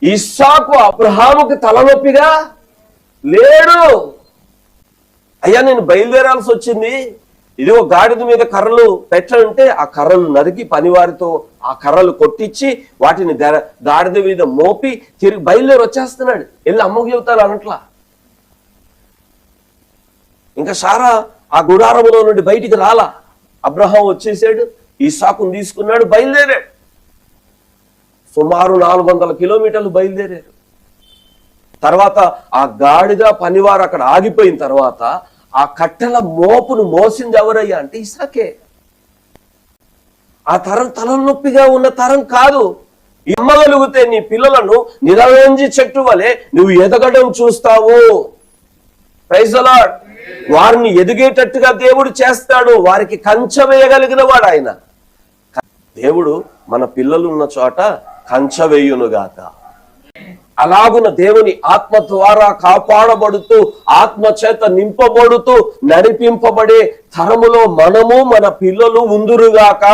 ఇస్సాకు అబ్రహాముకి తలనొప్పిగా లేడు. అయ్యా నేను బయలుదేరాల్సి వచ్చింది, ఇదిగో గాడిద మీద కర్రలు పెట్టంటే ఆ కర్రలు నరికి పనివారితో ఆ కర్రలు కొట్టించి వాటిని గాడిద మీద మోపి తిరిగి బయలుదేరి వచ్చేస్తున్నాడు. వెళ్ళి అమ్మకు చెబుతాను అనట్లా. ఇంకా సారా ఆ గుడారములో నుండి బయటికి రాలా. అబ్రహాం వచ్చేసాడు, ఇస్సాకును తీసుకున్నాడు, బయలుదేరాడు. సుమారు 400 కిలోమీటర్లు బయలుదేరారు. తర్వాత ఆ గాడిద పనివారు అక్కడ ఆగిపోయిన తర్వాత ఆ కట్టెల మోపును మోసింది ఎవరయ్యా అంటే ఇస్సాకే. ఆ తరం తలనొప్పిగా ఉన్న తరం కాదు. ఇమ్మగలిగితే నీ పిల్లలను నిరవంజి చెట్టు వలె నువ్వు ఎదగడం చూస్తావు. Praise the lord. వారిని ఎదిగేటట్టుగా దేవుడు చేస్తాడు. వారికి కంచె వేయగలిగిన వాడు ఆయన. దేవుడు మన పిల్లలు ఉన్న చోట కంచె వేయునుగాక. అలాగున దేవుని ఆత్మ ద్వారా కాపాడబడుతూ ఆత్మ చేత నింపబడుతూ నడిపింపబడే తరములో మనము మన పిల్లలు ఉందురుగాక.